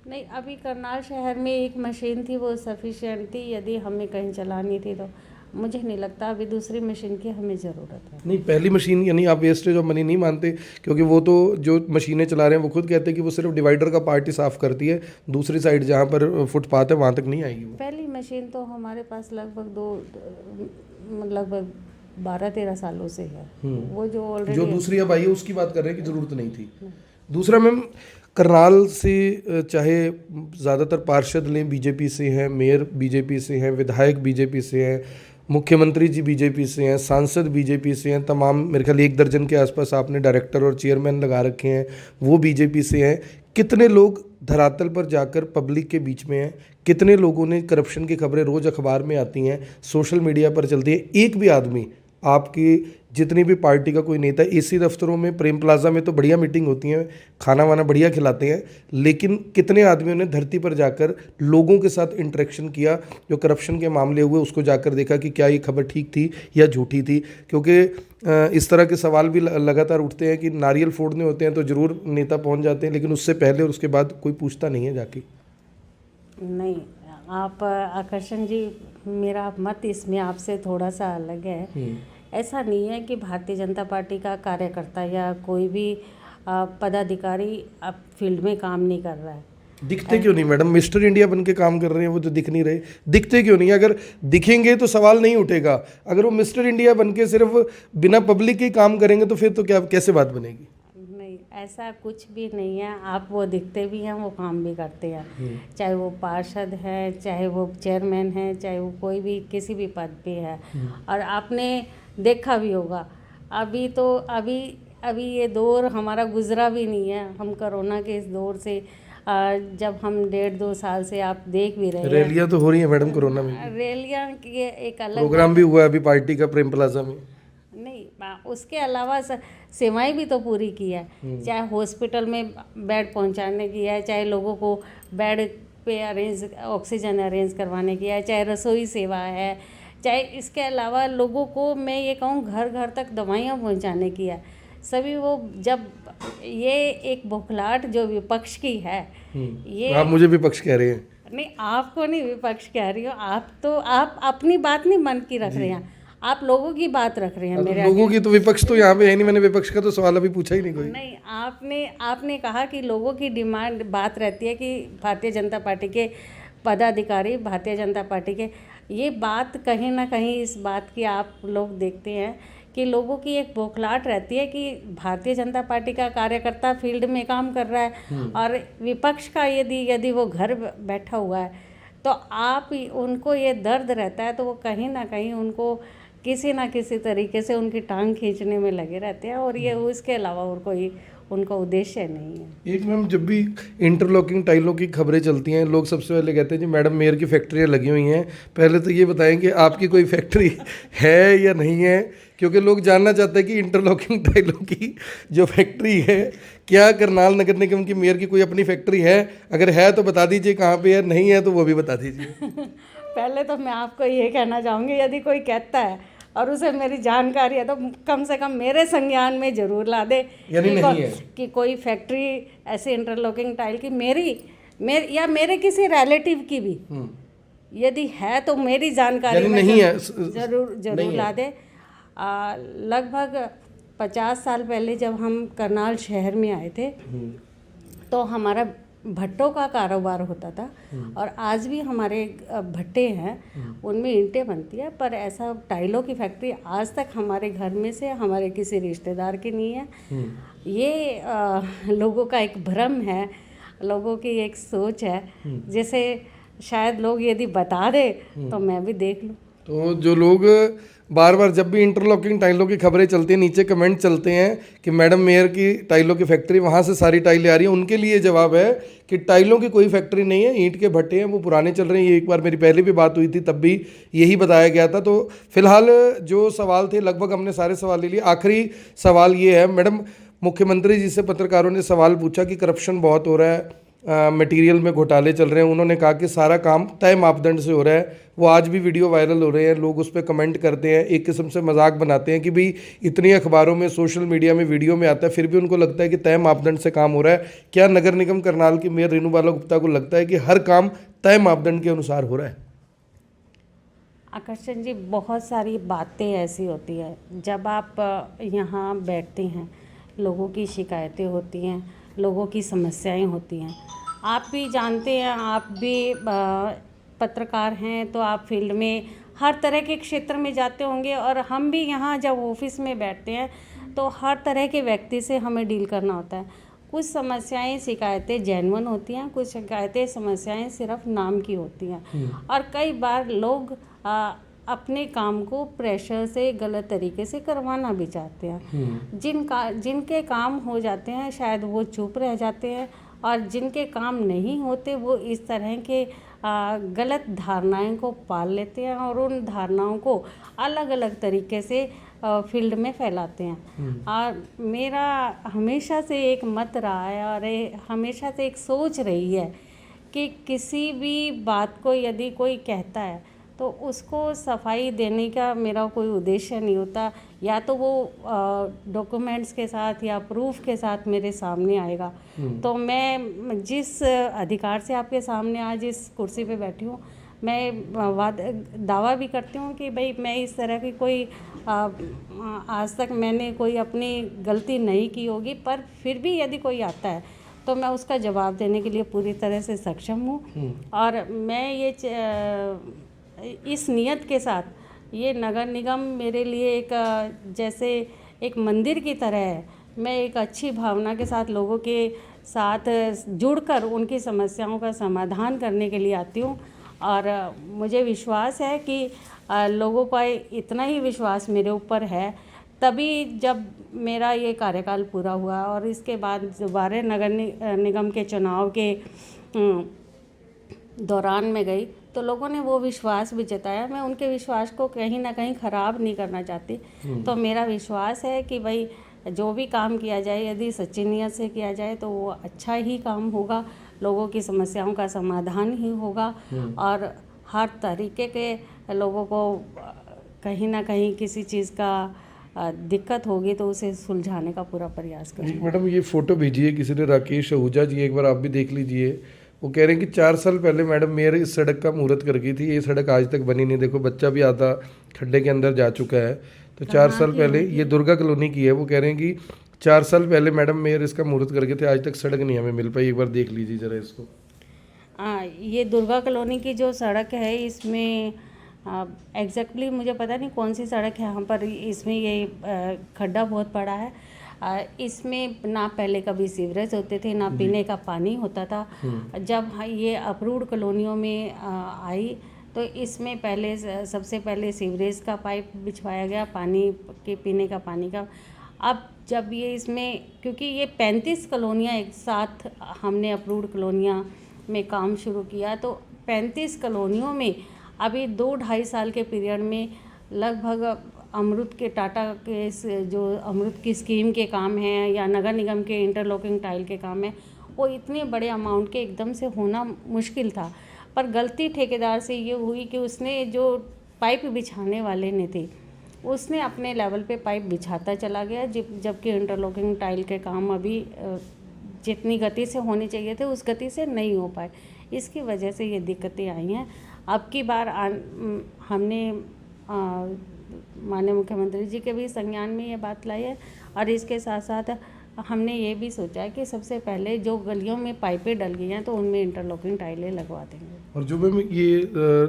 नहीं, अभी करनाल शहर में एक मशीन थी वो सफिशिएंट थी, यदि हमें कहीं चलानी थी तो मुझे नहीं लगता अभी दूसरी मशीन की हमें ज़रूरत है। नहीं, पहली मशीन यानी आप वेस्टेज ऑफ मनी नहीं मानते? क्योंकि वो तो जो मशीनें चला रहे हैं वो खुद कहते हैं कि वो सिर्फ डिवाइडर का पार्ट ही साफ़ करती है, दूसरी साइड जहाँ पर फुटपाथ है वहाँ तक नहीं आएगी वो। पहली मशीन तो हमारे पास लगभग 12-13 सालों से है। वो जो ऑलरेडी जो दूसरी अब आई है उसकी बात कर रहे हैं कि ज़रूरत नहीं थी। दूसरा मैम, करनाल से चाहे ज़्यादातर पार्षद लें बीजेपी से हैं, मेयर बीजेपी से हैं, विधायक बीजेपी से हैं, मुख्यमंत्री जी बीजेपी से हैं, सांसद बीजेपी से हैं, तमाम मेरे ख्याल 1 दर्जन के आसपास आपने डायरेक्टर और चेयरमैन लगा रखे हैं वो बीजेपी से हैं। कितने लोग धरातल पर जाकर पब्लिक के बीच में हैं? कितने लोगों ने करप्शन की खबरें रोज़ अखबार में आती हैं, सोशल मीडिया पर चलती है, एक भी आदमी आपकी जितनी भी पार्टी का कोई नेता, एसी दफ्तरों में, प्रेम प्लाजा में तो बढ़िया मीटिंग होती है, खाना वाना बढ़िया खिलाते हैं, लेकिन कितने आदमियों ने धरती पर जाकर लोगों के साथ इंटरेक्शन किया, जो करप्शन के मामले हुए उसको जाकर देखा कि क्या ये खबर ठीक थी या झूठी थी? क्योंकि इस तरह के सवाल भी लगातार उठते हैं कि नारियल फोड़ने होते हैं तो ज़रूर नेता पहुँच जाते हैं, लेकिन उससे पहले और उसके बाद कोई पूछता नहीं है जाके। नहीं, आप आकर्षण जी, मेरा मत इसमें आपसे थोड़ा सा अलग है। ऐसा नहीं है कि भारतीय जनता पार्टी का कार्यकर्ता या कोई भी पदाधिकारी अब फील्ड में काम नहीं कर रहा है। दिखते क्यों नहीं मैडम? मिस्टर इंडिया बन के काम कर रहे हैं, वो तो दिख नहीं रहे। दिखते क्यों नहीं? अगर दिखेंगे तो सवाल नहीं उठेगा। अगर वो मिस्टर इंडिया बन के सिर्फ बिना पब्लिक के काम करेंगे तो फिर तो क्या, कैसे बात बनेगी? नहीं, ऐसा कुछ भी नहीं है। आप वो दिखते भी हैं, वो काम भी करते हैं। चाहे वो पार्षद है, चाहे वो चेयरमैन है, चाहे वो कोई भी किसी भी पद पे है। और आपने देखा भी होगा, अभी ये दौर हमारा गुजरा भी नहीं है। हम कोरोना के इस दौर से जब हम 1.5-2 साल से आप देख भी रहे हैं, रैलियां तो हो रही हैं मैडम कोरोना में। रैलियां की एक अलग प्रोग्राम भी हुआ है अभी पार्टी का प्रेम प्लाजा में। नहीं, उसके अलावा सेवाएं भी तो पूरी की है। चाहे हॉस्पिटल में बेड पहुंचाने की है, चाहे लोगों को बेड पे ऑक्सीजन अरेंज करवाने की है, चाहे रसोई सेवा है, चाहे इसके अलावा लोगों को मैं ये कहूँ घर घर तक दवाइयाँ पहुंचाने की है। सभी वो जब ये एक बौखलाहट जो विपक्ष की है, ये आप मुझे विपक्ष कह रहे हैं? नहीं, आपको नहीं विपक्ष कह रही हो। आप अपनी बात नहीं मन की रख रहे हैं, आप लोगों की बात रख रहे हैं। मेरे लोगों की तो विपक्ष तो यहाँ पे है नहीं। मैंने विपक्ष का तो सवाल अभी पूछा ही नहीं कोई। नहीं, आपने कहा कि लोगों की डिमांड बात रहती है कि भारतीय जनता पार्टी के पदाधिकारी, भारतीय जनता पार्टी के, ये बात कहीं ना कहीं इस बात की आप लोग देखते हैं कि लोगों की एक बौखलाहट रहती है कि भारतीय जनता पार्टी का कार्यकर्ता फील्ड में काम कर रहा है और विपक्ष का यदि वो घर बैठा हुआ है तो आप उनको ये दर्द रहता है, तो वो कहीं ना कहीं उनको किसी ना किसी तरीके से उनकी टांग खींचने में लगे रहते हैं। और ये उसके अलावा और कोई उनका उद्देश्य नहीं है। एक मैम, जब भी इंटरलॉकिंग टाइलों की खबरें चलती हैं, लोग सबसे पहले कहते हैं जी मैडम मेयर की फैक्ट्रियाँ लगी हुई हैं। पहले तो ये बताएं कि आपकी कोई फैक्ट्री है या नहीं है, क्योंकि लोग जानना चाहते हैं कि इंटरलॉकिंग टाइलों की जो फैक्ट्री है, क्या करनाल नगर निगम की मेयर की कोई अपनी फैक्ट्री है? अगर है तो बता दीजिए कहाँ पे है, नहीं है तो वो भी बता दीजिए। पहले तो मैं आपको ये कहना चाहूँगी, यदि कोई कहता है और उसे मेरी जानकारी है तो कम से कम मेरे संज्ञान में ज़रूर ला दे कि कोई फैक्ट्री ऐसे इंटरलॉकिंग टाइल की या मेरे किसी रिलेटिव की भी यदि है तो मेरी जानकारी में नहीं है, जरूर ला दे। लगभग 50 साल पहले जब हम करनाल शहर में आए थे तो हमारा भट्टों का कारोबार होता था और आज भी हमारे भट्टे हैं, उनमें ईंटें बनती है। पर ऐसा टाइलों की फैक्ट्री आज तक हमारे घर में से हमारे किसी रिश्तेदार की नहीं है। ये लोगों का एक भ्रम है, लोगों की एक सोच है, जैसे शायद लोग यदि बता दे तो मैं भी देख लूँ। तो जो लोग बार बार जब भी इंटरलॉकिंग टाइलों की खबरें चलती हैं, नीचे कमेंट चलते हैं कि मैडम मेयर की टाइलों की फैक्ट्री, वहाँ से सारी टाइलें आ रही हैं, उनके लिए जवाब है कि टाइलों की कोई फैक्ट्री नहीं है, ईंट के भट्टे हैं, वो पुराने चल रहे हैं। ये एक बार मेरी पहले भी बात हुई थी, तब भी यही बताया गया था। तो फिलहाल जो सवाल थे लगभग हमने सारे सवाल ले लिए। आखिरी सवाल ये है मैडम, मुख्यमंत्री जी से पत्रकारों ने सवाल पूछा कि करप्शन बहुत हो रहा है, मटेरियल में घोटाले चल रहे हैं। उन्होंने कहा कि सारा काम तय मापदंड से हो रहा है। वो आज भी वीडियो वायरल हो रहे हैं, लोग उस पर कमेंट करते हैं, एक किस्म से मजाक बनाते हैं कि भाई इतनी अखबारों में, सोशल मीडिया में वीडियो में आता है, फिर भी उनको लगता है कि तय मापदंड से काम हो रहा है। क्या नगर निगम करनाल की मेयर रेनूबाला गुप्ता को लगता है कि हर काम तय मापदंड के अनुसार हो रहा है? आकर्षण जी, बहुत सारी बातें ऐसी होती है जब आप यहाँ बैठते हैं, लोगों की शिकायतें होती हैं, लोगों की समस्याएं होती हैं। आप भी जानते हैं, आप भी पत्रकार हैं तो आप फील्ड में हर तरह के क्षेत्र में जाते होंगे और हम भी यहाँ जब ऑफिस में बैठते हैं तो हर तरह के व्यक्ति से हमें डील करना होता है। कुछ समस्याएं, शिकायतें जेन्युइन होती हैं, कुछ शिकायतें, समस्याएं सिर्फ नाम की होती हैं और कई बार लोग अपने काम को प्रेशर से, गलत तरीके से करवाना भी चाहते हैं। जिनके काम हो जाते हैं शायद वो चुप रह जाते हैं और जिनके काम नहीं होते वो इस तरह के गलत धारणाएं को पाल लेते हैं और उन धारणाओं को अलग अलग तरीके से फील्ड में फैलाते हैं। और मेरा हमेशा से एक मत रहा है और हमेशा से एक सोच रही है कि किसी भी बात को यदि कोई कहता है तो उसको सफाई देने का मेरा कोई उद्देश्य नहीं होता। या तो वो डॉक्यूमेंट्स के साथ या प्रूफ के साथ मेरे सामने आएगा तो मैं जिस अधिकार से आपके सामने आज इस कुर्सी पे बैठी हूँ, मैं दावा भी करती हूँ कि भाई मैं इस तरह की कोई आज तक मैंने कोई अपनी गलती नहीं की होगी, पर फिर भी यदि कोई आता है तो मैं उसका जवाब देने के लिए पूरी तरह से सक्षम हूँ। और मैं ये इस नियत के साथ ये नगर निगम मेरे लिए एक जैसे एक मंदिर की तरह है। मैं एक अच्छी भावना के साथ लोगों के साथ जुड़कर उनकी समस्याओं का समाधान करने के लिए आती हूँ। और मुझे विश्वास है कि लोगों का इतना ही विश्वास मेरे ऊपर है, तभी जब मेरा ये कार्यकाल पूरा हुआ और इसके बाद दोबारा नगर निगम के चुनाव के दौरान में गई तो लोगों ने वो विश्वास भी जताया। मैं उनके विश्वास को कहीं ना कहीं ख़राब नहीं करना चाहती। तो मेरा विश्वास है कि भाई जो भी काम किया जाए यदि सच्ची नियत से किया जाए तो वो अच्छा ही काम होगा, लोगों की समस्याओं का समाधान ही होगा और हर तरीके के लोगों को कहीं ना कहीं किसी चीज़ का दिक्कत होगी तो उसे सुलझाने का पूरा प्रयास करेंगे। मैडम ये फोटो भेजिए किसी ने, राकेश आहूजा जी, एक बार आप भी देख लीजिए। वो कह रहे हैं कि 4 साल पहले मैडम मेयर इस सड़क का मुहूर्त कर गई थी, ये सड़क आज तक बनी नहीं। देखो बच्चा भी आधा खड्डे के अंदर जा चुका है। तो 4 साल पहले, ये दुर्गा कॉलोनी की है, वो कह रहे हैं कि 4 साल पहले मैडम मेयर इसका मुहूर्त कर गए थे, आज तक सड़क नहीं हमें मिल पाई। एक बार देख लीजिए ज़रा इसको। ये दुर्गा कॉलोनी की जो सड़क है इसमें एग्जैक्टली मुझे पता नहीं कौन सी सड़क है यहाँ पर, इसमें ये खड्डा बहुत बड़ा है। इसमें ना पहले कभी सीवरेज होते थे ना पीने का पानी होता था। जब ये अप्रूव्ड कॉलोनियों में आई तो इसमें पहले सबसे पहले सीवरेज का पाइप बिछवाया गया, पानी के पीने का पानी का। अब जब ये इसमें क्योंकि ये 35 कॉलोनियाँ एक साथ हमने अप्रूव्ड कॉलोनियाँ में काम शुरू किया, तो 35 कॉलोनियों में अभी 2-2.5 साल के पीरियड में लगभग अमृत के टाटा के जो अमृत की स्कीम के काम हैं या नगर निगम के इंटरलॉकिंग टाइल के काम हैं, वो इतने बड़े अमाउंट के एकदम से होना मुश्किल था। पर गलती ठेकेदार से ये हुई कि उसने जो पाइप बिछाने वाले ने थे उसने अपने लेवल पे पाइप बिछाता चला गया, जबकि इंटरलॉकिंग टाइल के काम अभी जितनी गति से होने चाहिए थे उस गति से नहीं हो पाए। इसकी वजह से ये दिक्कतें आई हैं। अब की बार हमने माननीय मुख्यमंत्री जी के भी संज्ञान में ये बात लाई है और इसके साथ साथ हमने ये भी सोचा है कि सबसे पहले जो गलियों में पाइपें डल गई हैं तो उनमें इंटरलॉकिंग टाइलें लगवा देंगे। और जो भी ये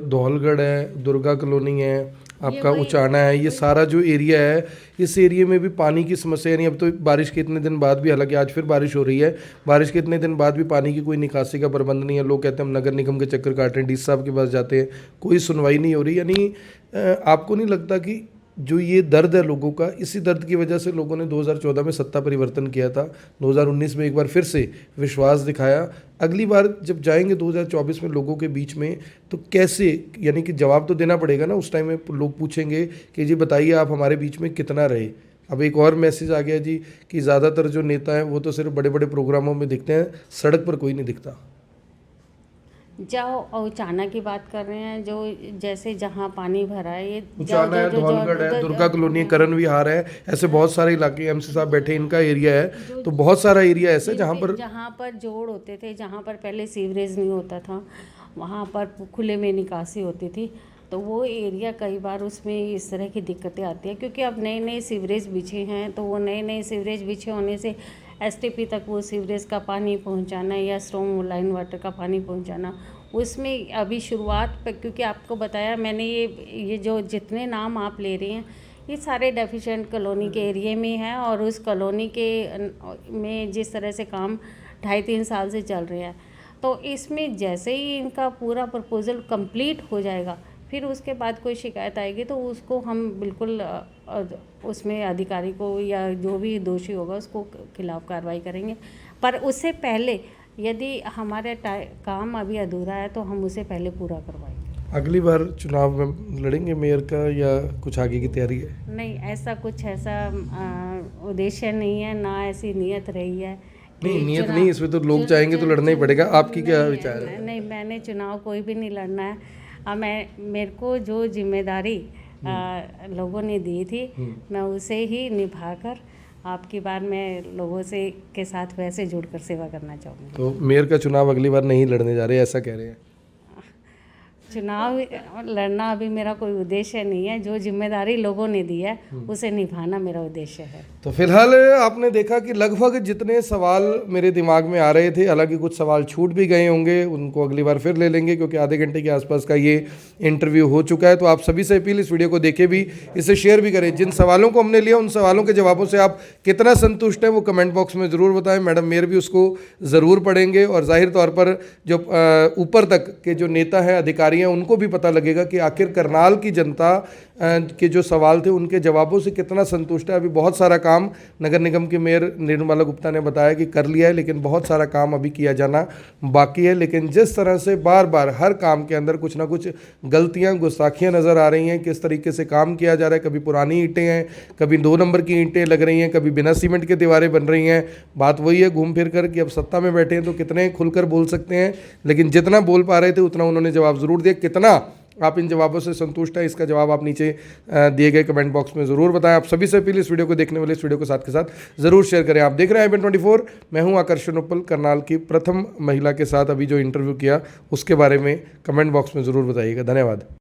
धौलगढ़ है, दुर्गा कॉलोनी है, आपका उचाना है, ये सारा जो एरिया है, इस एरिया में भी पानी की समस्या नहीं। अब तो बारिश के इतने दिन बाद भी, हालांकि आज फिर बारिश हो रही है, बारिश के इतने दिन बाद भी पानी की कोई निकासी का प्रबंध नहीं है। लोग कहते हैं हम नगर निगम के चक्कर काट रहे हैं, डीसी साहब के पास जाते हैं, कोई सुनवाई नहीं हो रही। यानी आपको नहीं लगता कि जो ये दर्द है लोगों का, इसी दर्द की वजह से लोगों ने 2014 में सत्ता परिवर्तन किया था, 2019 में एक बार फिर से विश्वास दिखाया। अगली बार जब जाएंगे 2024 में लोगों के बीच में, तो कैसे, यानी कि जवाब तो देना पड़ेगा ना। उस टाइम में लोग पूछेंगे कि जी बताइए आप हमारे बीच में कितना रहे। अब एक और मैसेज आ गया जी कि ज़्यादातर जो नेता हैं वो तो सिर्फ बड़े बड़े प्रोग्रामों में दिखते हैं, सड़क पर कोई नहीं दिखता। जाओ उचाना की बात कर रहे हैं, जो जैसे जहाँ पानी भरा है, ये उचाना है, धौलगढ़ है, दुर्गा कॉलोनी, करण विहार है, ऐसे बहुत सारे इलाके, एमसी साहब बैठे इनका एरिया है। तो बहुत सारा एरिया ऐसा जहाँ पर जोड़ होते थे, जहाँ पर पहले सीवरेज नहीं होता था, वहाँ पर खुले में निकासी होती थी। तो वो एरिया कई बार उसमें इस तरह की दिक्कतें आती हैं क्योंकि अब नए नए सीवरेज बिछे हैं। तो वो नए नए सीवरेज बिछे होने से एसटीपी तक वो सीवरेज का पानी पहुंचाना या स्ट्रॉन्ग लाइन वाटर का पानी पहुंचाना, उसमें अभी शुरुआत पर, क्योंकि आपको बताया मैंने ये जो जितने नाम आप ले रहे हैं ये सारे डेफिशिएंट कॉलोनी के एरिया में है और उस कॉलोनी के में जिस तरह से काम 2.5-3 साल से चल रहे हैं, तो इसमें जैसे ही इनका पूरा प्रपोजल कंप्लीट हो जाएगा फिर उसके बाद कोई शिकायत आएगी तो उसको हम बिल्कुल उसमें अधिकारी को या जो भी दोषी होगा उसको खिलाफ कार्रवाई करेंगे। पर उससे पहले यदि हमारे काम अभी अधूरा है तो हम उसे पहले पूरा करवाएंगे। अगली बार चुनाव में लड़ेंगे मेयर का या कुछ आगे की तैयारी है? नहीं, ऐसा उद्देश्य नहीं है, ना ऐसी नियत रही है। नहीं, नियत नहीं, इसमें तो लोग चाहेंगे तो लड़ना ही पड़ेगा। आपकी क्या विचार है? नहीं, मैंने चुनाव कोई भी नहीं लड़ना है। मेरे को जो जिम्मेदारी लोगों ने दी थी मैं उसे ही निभाकर आपकी बार मैं लोगों से के साथ वैसे जुड़कर सेवा करना चाहूँगी। तो मेयर का चुनाव अगली बार नहीं लड़ने जा रहे, ऐसा कह रहे हैं? चुनाव लड़ना अभी मेरा कोई उद्देश्य नहीं है। जो जिम्मेदारी लोगों ने दी है उसे निभाना मेरा उद्देश्य है। तो फिलहाल आपने देखा कि लगभग जितने सवाल मेरे दिमाग में आ रहे थे, हालांकि कुछ सवाल छूट भी गए होंगे, उनको अगली बार फिर ले लेंगे क्योंकि आधे घंटे के आसपास का ये इंटरव्यू हो चुका है। तो आप सभी से अपील, इस वीडियो को देखे भी, इसे शेयर भी करें। जिन सवालों को हमने लिया उन सवालों के जवाबों से आप कितना संतुष्ट हैं वो कमेंट बॉक्स में ज़रूर बताएं। मैडम मेयर भी उसको ज़रूर पढ़ेंगे और जाहिर तौर पर जो ऊपर तक के जो नेता हैं, अधिकारी हैं, उनको भी पता लगेगा कि आखिर करनाल की जनता के जो सवाल थे उनके जवाबों से कितना संतुष्ट है। अभी बहुत सारा काम नगर निगम के मेयर रेणुबाला गुप्ता ने बताया कि कर लिया है, लेकिन बहुत सारा काम अभी किया जाना बाकी है। लेकिन जिस तरह से बार बार हर काम के अंदर कुछ ना कुछ गलतियां, गुस्ताखियां नज़र आ रही हैं, किस तरीके से काम किया जा रहा है, कभी पुरानी ईंटें हैं, कभी 2 नंबर की ईंटें लग रही हैं, कभी बिना सीमेंट के दीवारें बन रही हैं। बात वही है घूम फिर कर कि अब सत्ता में बैठे हैं तो कितने खुलकर बोल सकते हैं, लेकिन जितना बोल पा रहे थे उतना उन्होंने जवाब ज़रूर दिया। कितना आप इन जवाबों से संतुष्ट हैं, इसका जवाब आप नीचे दिए गए कमेंट बॉक्स में ज़रूर बताएं। आप सभी से अपील, इस वीडियो को देखने वाले इस वीडियो को साथ के साथ ज़रूर शेयर करें। आप देख रहे हैं IBN 24, मैं हूं आकर्षण उप्पल। करनाल की प्रथम महिला के साथ अभी जो इंटरव्यू किया उसके बारे में कमेंट बॉक्स में ज़रूर बताइएगा। धन्यवाद।